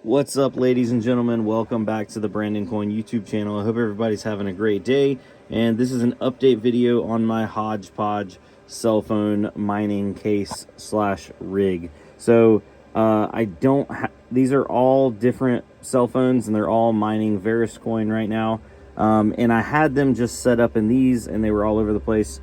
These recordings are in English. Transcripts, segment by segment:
What's up, ladies and gentlemen? Welcome back to the Brandon Coin YouTube channel. I hope everybody's having a great day, and this is an update video on my hodgepodge cell phone mining case slash rig. So these are all different cell phones, and they're all mining Coin right now. And I had them just set up in these, and they were all over the place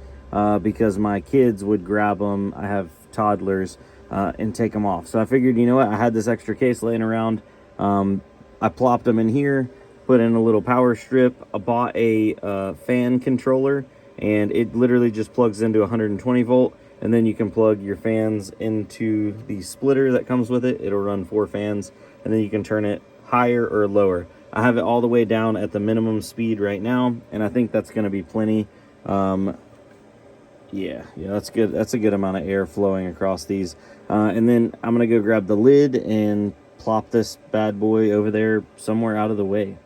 because my kids would grab them. I have toddlers. And take them off. So I figured, you know what, I had this extra case laying around. I plopped them in here, put in a little power strip. I bought a fan controller, and it literally just plugs into 120 volt, and then you can plug your fans into the splitter that comes with it. It'll run 4 fans, and then you can turn it higher or lower. I have it all the way down at the minimum speed right now, and I think that's going to be plenty. Yeah, that's good. That's a good amount of air flowing across these. And then I'm going to go grab the lid and plop this bad boy over there somewhere out of the way.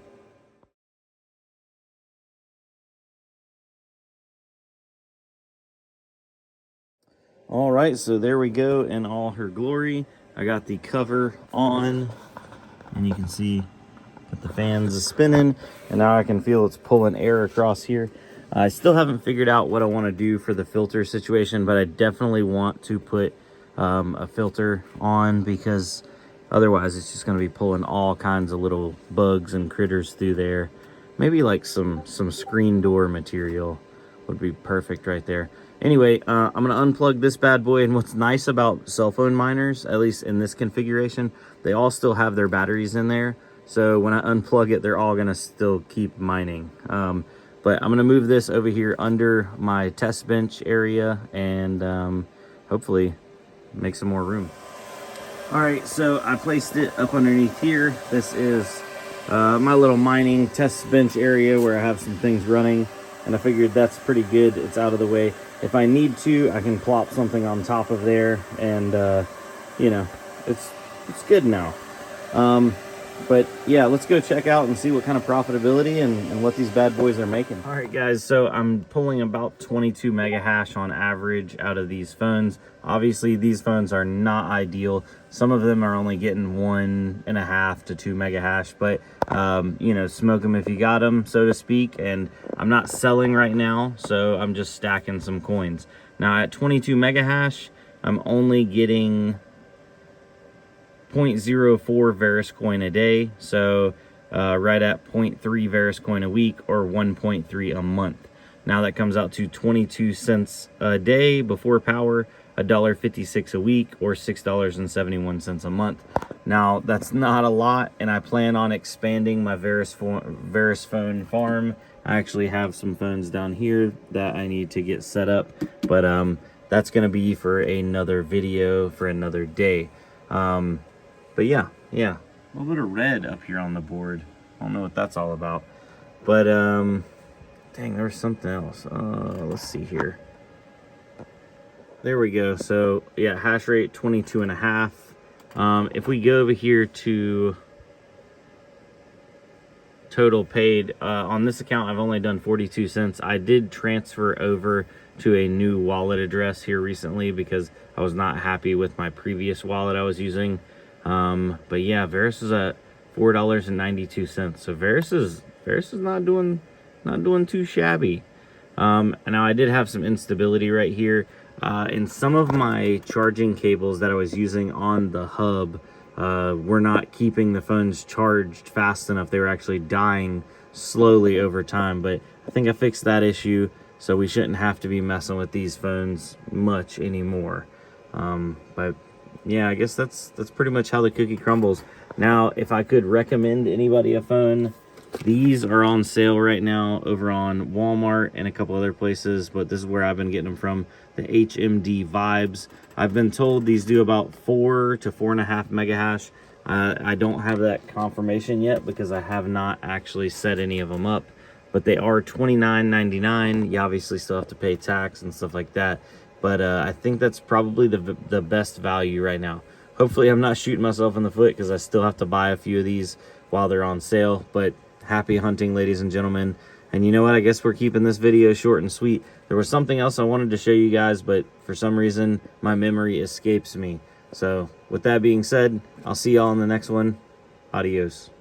All right, so there we go in all her glory. I got the cover on, and you can see that the fans are spinning, and now I can feel it's pulling air across here. I still haven't figured out what I want to do for the filter situation, but I definitely want to put a filter on, because otherwise it's just going to be pulling all kinds of little bugs and critters through there. Maybe like some screen door material would be perfect right there. Anyway, I'm going to unplug this bad boy, and what's nice about cell phone miners, at least in this configuration, they all still have their batteries in there. So when I unplug it, they're all going to still keep mining. But I'm going to move this over here under my test bench area, and hopefully make some more room. All right, so I placed it up underneath here. This is my little mining test bench area where I have some things running, and I figured that's pretty good. It's out of the way. If I need to, I can plop something on top of there, and you know, it's good now. But yeah, let's go check out and see what kind of profitability and what these bad boys are making. All right, guys, so I'm pulling about 22 mega hash on average out of these phones. Obviously, these phones are not ideal. Some of them are only getting 1.5 to 2 mega hash, but you know, smoke them if you got them, so to speak. And I'm not selling right now, so I'm just stacking some coins. Now at 22 mega hash, I'm only getting 0.04 Coin a day, so right at 0.3 Coin a week, or 1.3 a month. Now that comes out to 22 cents a day before power, $1.56 a week, or $6.71 a month. Now that's not a lot, and I plan on expanding my phone farm. I actually have some phones down here that I need to get set up, but that's going to be for another video for another day. But yeah, a little bit of red up here on the board. I don't know what that's all about. But, dang, there was something else. Let's see here. There we go. So, yeah, hash rate 22.5. If we go over here to total paid, on this account, I've only done 42 cents. I did transfer over to a new wallet address here recently because I was not happy with my previous wallet I was using. But yeah, Verus is at $4.92. So Verus is not doing too shabby. And now I did have some instability right here. In some of my charging cables that I was using on the hub, were not keeping the phones charged fast enough. They were actually dying slowly over time, but I think I fixed that issue, so we shouldn't have to be messing with these phones much anymore. But yeah, I guess that's pretty much how the cookie crumbles. Now, if I could recommend anybody a phone, these are on sale right now over on Walmart and a couple other places, but this is where I've been getting them from, the HMD Vibes. I've been told these do about 4 to 4.5 mega hash. I don't have that confirmation yet because I have not actually set any of them up, but they are $29.99. You obviously still have to pay tax and stuff like that, but I think that's probably the best value right now. Hopefully I'm not shooting myself in the foot because I still have to buy a few of these while they're on sale, but happy hunting, ladies and gentlemen. And you know what? I guess we're keeping this video short and sweet. There was something else I wanted to show you guys, but for some reason, my memory escapes me. So with that being said, I'll see y'all in the next one. Adios.